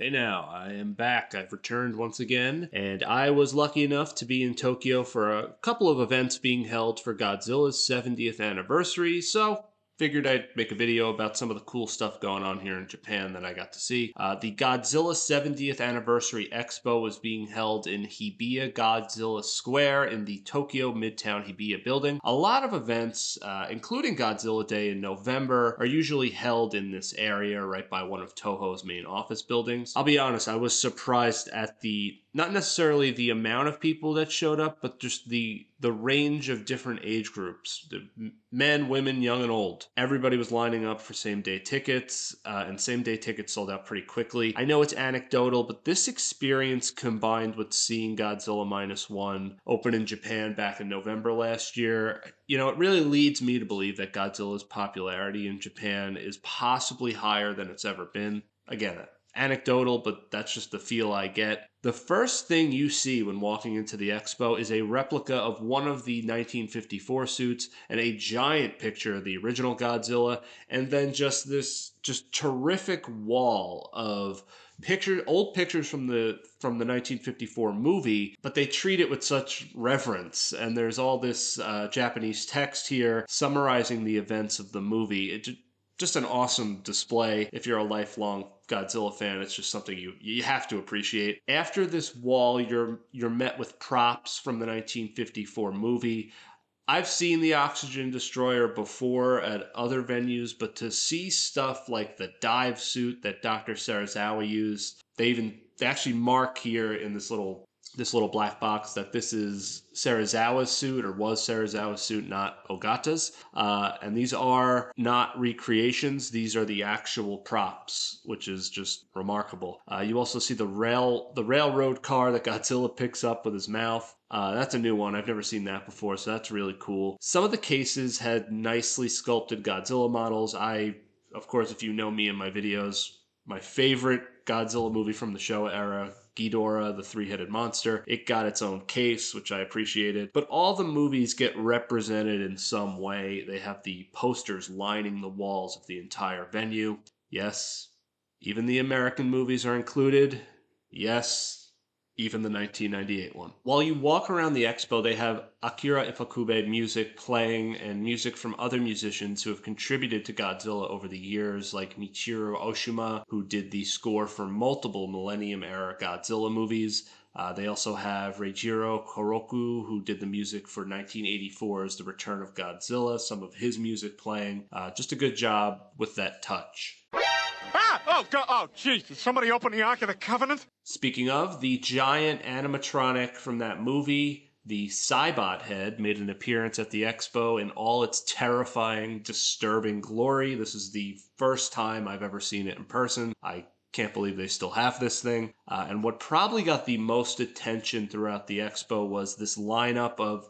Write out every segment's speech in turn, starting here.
Hey now, I am back. I've returned once again, and I was lucky enough to be in Tokyo for a couple of events being held for Godzilla's 70th anniversary, so figured I'd make a video about some of the cool stuff going on here in Japan that I got to see. The Godzilla 70th Anniversary Expo was being held in Hibiya Godzilla Square in the Tokyo Midtown Hibiya building. A lot of events, including Godzilla Day in November, are usually held in this area right by one of Toho's main office buildings. I'll be honest, I was surprised at not necessarily the amount of people that showed up, but just the range of different age groups. The men, women, young and old. Everybody was lining up for same-day tickets, and same-day tickets sold out pretty quickly. I know it's anecdotal, but this experience combined with seeing Godzilla Minus One open in Japan back in November last year, it really leads me to believe that Godzilla's popularity in Japan is possibly higher than it's ever been. Again, anecdotal, but that's just the feel I get. The first thing you see when walking into the expo is a replica of one of the 1954 suits and a giant picture of the original Godzilla, and then this terrific wall of old pictures from the 1954 movie, but they treat it with such reverence. And there's all this Japanese text here summarizing the events of the movie. Just an awesome display. If you're a lifelong Godzilla fan, it's just something you have to appreciate. After this wall, you're met with props from the 1954 movie. I've seen the Oxygen Destroyer before at other venues, but to see stuff like the dive suit that Dr. Serizawa used, they actually mark here in this little black box that this is Serizawa's suit, or was Serizawa's suit, not Ogata's. And these are not recreations. These are the actual props, which is just remarkable. You also see the railroad car that Godzilla picks up with his mouth. That's a new one. I've never seen that before, so that's really cool. Some of the cases had nicely sculpted Godzilla models. Of course, if you know me in my videos, my favorite Godzilla movie from the Showa era, Ghidorah, the three-headed monster. It got its own case, which I appreciated. But all the movies get represented in some way. They have the posters lining the walls of the entire venue. Yes, even the American movies are included. Yes, even the 1998 one. While you walk around the expo, they have Akira Ifukube music playing and music from other musicians who have contributed to Godzilla over the years, like Michiru Oshima, who did the score for multiple Millennium-era Godzilla movies. They also have Reijiro Koroku, who did the music for 1984's The Return of Godzilla, some of his music playing. Just a good job with that touch. Ah! Oh, jeez, did somebody open the Ark of the Covenant? Speaking of, the giant animatronic from that movie, the Cybot head, made an appearance at the expo in all its terrifying, disturbing glory. This is the first time I've ever seen it in person. I can't believe they still have this thing. And what probably got the most attention throughout the expo was this lineup of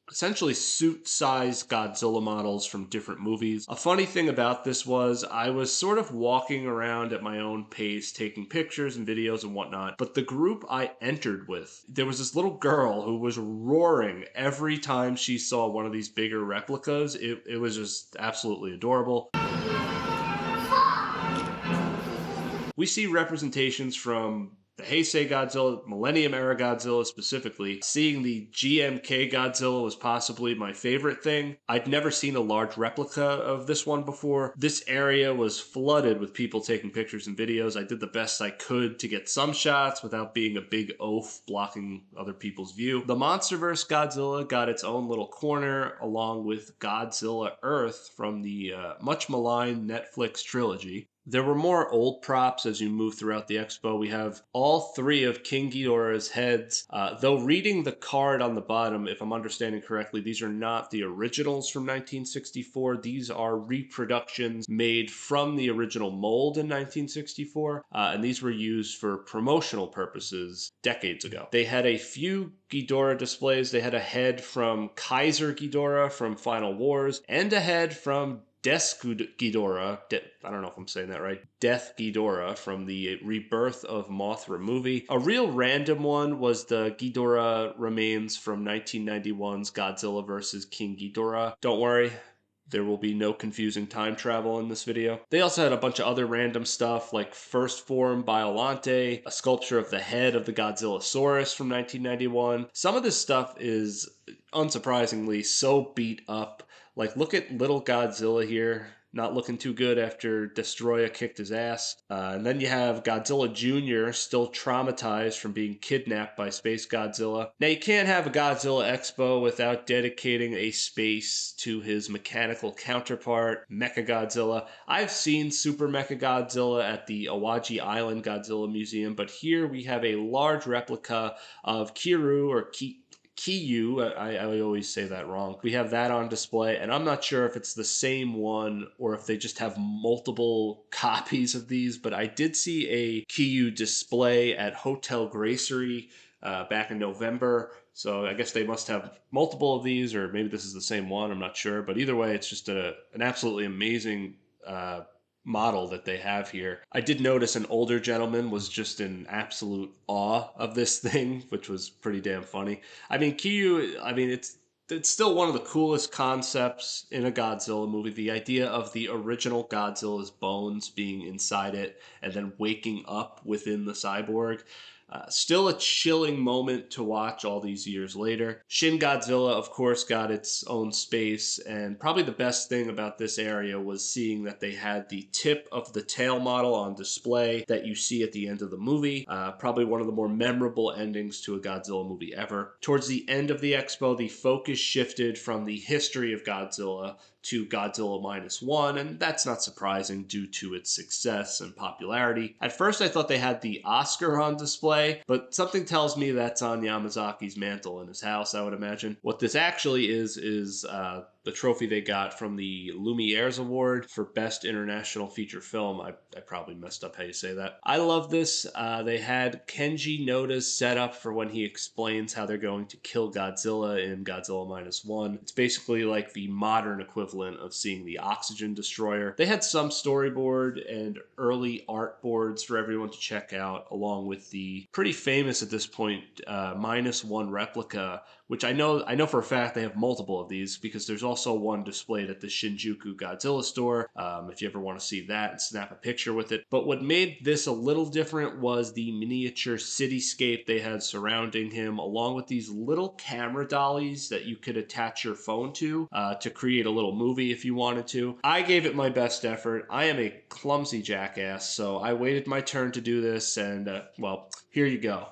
essentially suit-sized Godzilla models from different movies. A funny thing about this was I was sort of walking around at my own pace, taking pictures and videos and whatnot, but the group I entered with, there was this little girl who was roaring every time she saw one of these bigger replicas. It was just absolutely adorable. We see representations from the Heisei Godzilla, Millennium-era Godzilla specifically. Seeing the GMK Godzilla was possibly my favorite thing. I'd never seen a large replica of this one before. This area was flooded with people taking pictures and videos. I did the best I could to get some shots without being a big oaf blocking other people's view. The monsterverse Godzilla got its own little corner, along with Godzilla Earth from the much maligned Netflix trilogy. There were more old props as you move throughout the expo. We have all three of King Ghidorah's heads. Though reading the card on the bottom, if I'm understanding correctly, these are not the originals from 1964. These are reproductions made from the original mold in 1964, and these were used for promotional purposes decades ago. They had a few Ghidorah displays. They had a head from Kaiser Ghidorah from Final Wars, and a head from Death Ghidorah, I don't know if I'm saying that right, Death Ghidorah from the Rebirth of Mothra movie. A real random one was the Ghidorah remains from 1991's Godzilla vs. King Ghidorah. Don't worry, There will be no confusing time travel in this video. They also had a bunch of other random stuff like First Form Biolante, a sculpture of the head of the Godzillasaurus from 1991. Some of this stuff is unsurprisingly so beat up. Like, look at little Godzilla here. Not looking too good after Destroya kicked his ass. And then you have Godzilla Jr. still traumatized from being kidnapped by Space Godzilla. Now, you can't have a Godzilla Expo without dedicating a space to his mechanical counterpart, Mechagodzilla. I've seen Super Mechagodzilla at the Awaji Island Godzilla Museum, but here we have a large replica of Kiyu, I always say that wrong. We have that on display, and I'm not sure if it's the same one or if they just have multiple copies of these, but I did see a Kiyu display at Hotel Gracery back in November. So I guess they must have multiple of these, or maybe this is the same one. I'm not sure. But either way, it's just an absolutely amazing model that they have here. I did notice an older gentleman was just in absolute awe of this thing, which was pretty damn funny. I mean, Kiyu, it's still one of the coolest concepts in a Godzilla movie. The idea of the original Godzilla's bones being inside it and then waking up within the cyborg. Still a chilling moment to watch all these years later. Shin Godzilla, of course, got its own space, and probably the best thing about this area was seeing that they had the tip of the tail model on display that you see at the end of the movie. Probably one of the more memorable endings to a Godzilla movie ever. Towards the end of the expo, the focus shifted from the history of Godzilla to Godzilla -1, and that's not surprising due to its success and popularity. At first, I thought they had the Oscar on display, but something tells me that's on Yamazaki's mantle in his house, I would imagine. What this actually is the trophy they got from the Lumiere's Award for Best International Feature Film. I probably messed up how you say that. I love this. They had Kenji Noda's set up for when he explains how they're going to kill Godzilla in Godzilla -1. It's basically like the modern equivalent of seeing the Oxygen Destroyer. They had some storyboard and early art boards for everyone to check out, along with the pretty famous at this point -1 replica, which I know for a fact they have multiple of these because there's also one displayed at the Shinjuku Godzilla store. If you ever want to see that and snap a picture with it. But what made this a little different was the miniature cityscape they had surrounding him, along with these little camera dollies that you could attach your phone to create a little movie if you wanted to. I gave it my best effort. I am a clumsy jackass, so I waited my turn to do this, and well, here you go.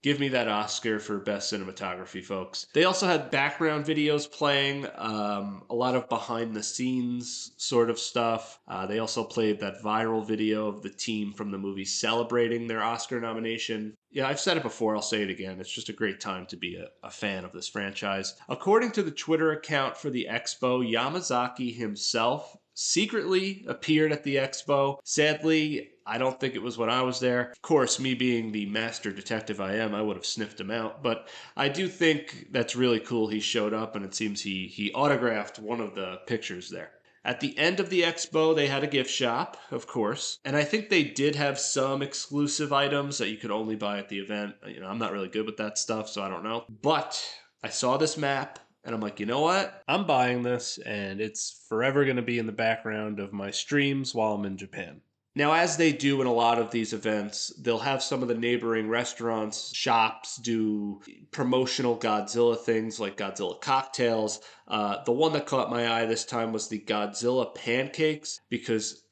Give me that Oscar for best cinematography, folks. They also had background videos playing, a lot of behind the scenes sort of stuff. They also played that viral video of the team from the movie celebrating their Oscar nomination. Yeah, I've said it before, I'll say it again. It's just a great time to be a fan of this franchise. According to the Twitter account for the expo, Yamazaki himself secretly appeared at the expo. Sadly, I don't think it was when I was there. Of course, me being the master detective I am, I would have sniffed him out. But I do think that's really cool he showed up, and it seems he autographed one of the pictures there. At the end of the expo, they had a gift shop, of course, and I think they did have some exclusive items that you could only buy at the event. You know, I'm not really good with that stuff, so I don't know. But I saw this map, and I'm like, you know what? I'm buying this, and it's forever going to be in the background of my streams while I'm in Japan. Now, as they do in a lot of these events, they'll have some of the neighboring restaurants, shops do promotional Godzilla things like Godzilla cocktails. The one that caught my eye this time was the Godzilla pancakes because,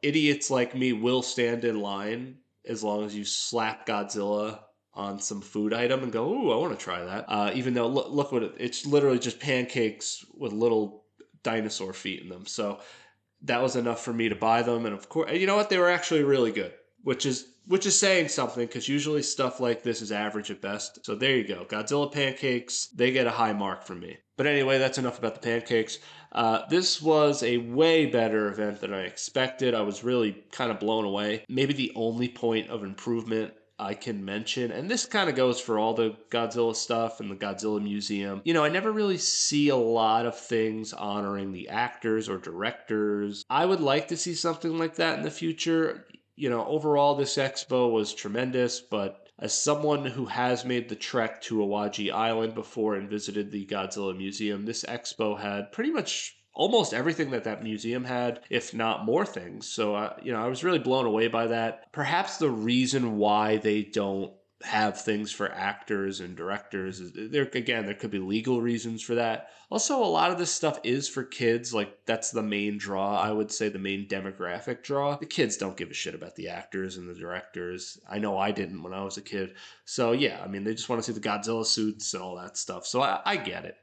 idiots like me will stand in line as long as you slap Godzilla on some food item and go, ooh, I want to try that. Even though, look what it's literally just pancakes with little dinosaur feet in them. So that was enough for me to buy them. And of course, you know what? They were actually really good, which is saying something because usually stuff like this is average at best. So there you go. Godzilla pancakes, they get a high mark from me. But anyway, that's enough about the pancakes. This was a way better event than I expected. I was really kind of blown away. Maybe the only point of improvement I can mention, and this kind of goes for all the Godzilla stuff and the Godzilla Museum. You know, I never really see a lot of things honoring the actors or directors. I would like to see something like that in the future. You know, overall, this expo was tremendous, but As someone who has made the trek to Awaji Island before and visited the Godzilla Museum, this expo had pretty much almost everything that that museum had, if not more things. So, I was really blown away by that. Perhaps the reason why they don't have things for actors and directors is there could be legal reasons for that. Also, a lot of this stuff is for kids. Like, that's the main draw, I would say, the main demographic draw. The kids don't give a shit about the actors and the directors. I know I didn't when I was a kid. So yeah, I mean, they just want to see the Godzilla suits and all that stuff. So I get it.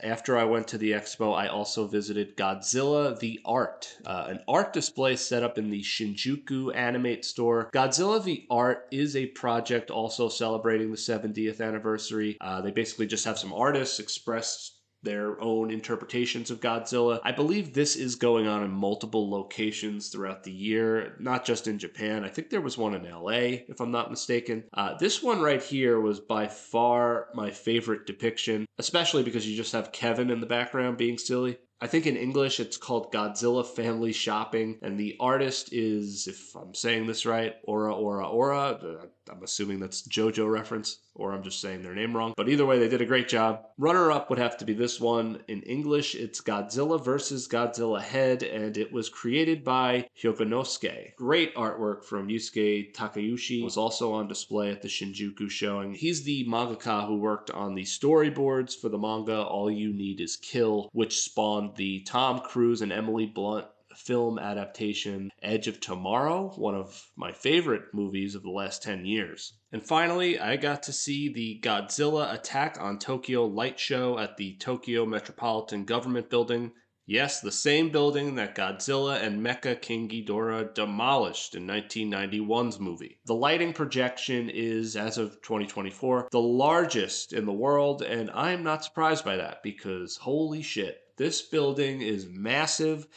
After I went to the expo, I also visited Godzilla the Art, an art display set up in the Shinjuku Animate store. Godzilla the Art is a project also celebrating the 70th anniversary. They basically just have some artists express their own interpretations of Godzilla. I believe this is going on in multiple locations throughout the year, not just in Japan. I think there was one in LA, if I'm not mistaken. This one right here was by far my favorite depiction, especially because you just have Kevin in the background being silly. I think in English it's called Godzilla Family Shopping, and the artist is, if I'm saying this right, Ora Ora Ora. I'm assuming that's JoJo reference, or I'm just saying their name wrong. But either way, they did a great job. Runner-up would have to be this one. In English, it's Godzilla vs. Godzilla Head, and it was created by Hyogonosuke. Great artwork from Yusuke Takeuchi. Was also on display at the Shinjuku showing. He's the mangaka who worked on the storyboards for the manga All You Need Is Kill, which spawned the Tom Cruise and Emily Blunt film adaptation Edge of Tomorrow, one of my favorite movies of the last 10 years. And finally, I got to see the Godzilla Attack on Tokyo light show at the Tokyo Metropolitan Government Building. Yes, the same building that Godzilla and Mecha King Ghidorah demolished in 1991's movie. The lighting projection is, as of 2024, the largest in the world, and I am not surprised by that because holy shit, this building is massive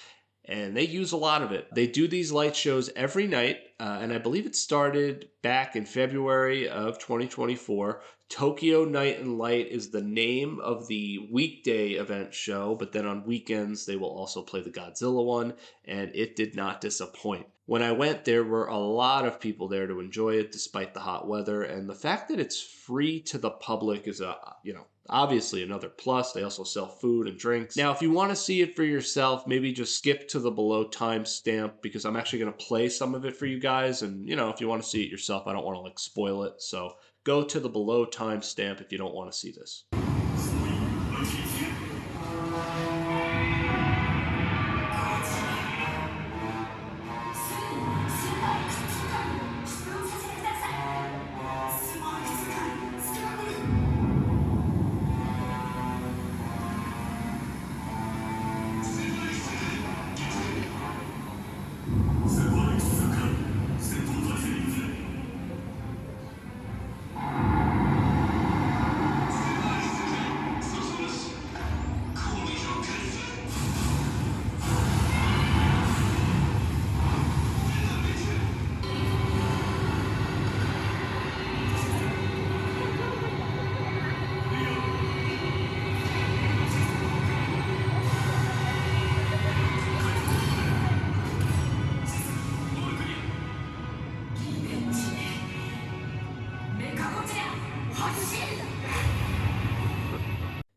and they use a lot of it. They do these light shows every night, and I believe it started back in February of 2024. Tokyo Night and Light is the name of the weekday event show, but then on weekends they will also play the Godzilla one, and it did not disappoint. When I went, there were a lot of people there to enjoy it despite the hot weather, and the fact that it's free to the public is obviously another plus. They also sell food and drinks. Now, if you want to see it for yourself, maybe just skip to the below timestamp because I'm actually going to play some of it for you guys. And, if you want to see it yourself, I don't want to spoil it. So go to the below timestamp if you don't want to see this.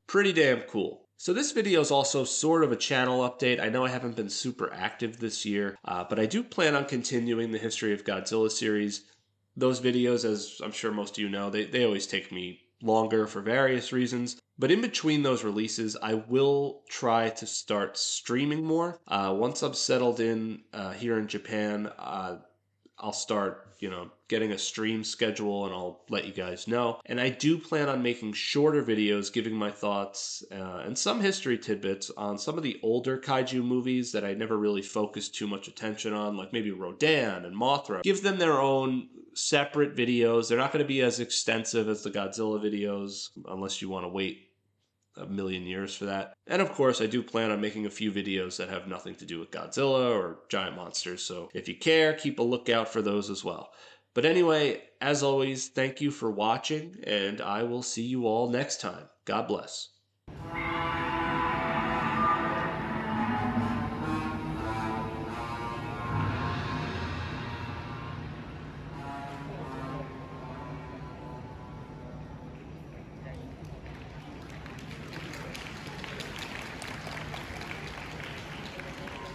Pretty damn cool. So this video is also sort of a channel update. I know I haven't been super active this year, but I do plan on continuing the History of Godzilla series. Those videos, as I'm sure most of you know, they always take me longer for various reasons. But in between those releases, I will try to start streaming more. Once I'm settled in here in Japan, I'll start, getting a stream schedule and I'll let you guys know. And I do plan on making shorter videos giving my thoughts and some history tidbits on some of the older kaiju movies that I never really focused too much attention on, like maybe Rodan and Mothra. Give them their own separate videos. They're not going to be as extensive as the Godzilla videos unless you want to wait a million years for that. And of course, I do plan on making a few videos that have nothing to do with Godzilla or giant monsters, so if you care, keep a lookout for those as well. But anyway, as always, thank you for watching, and I will see you all next time. God bless.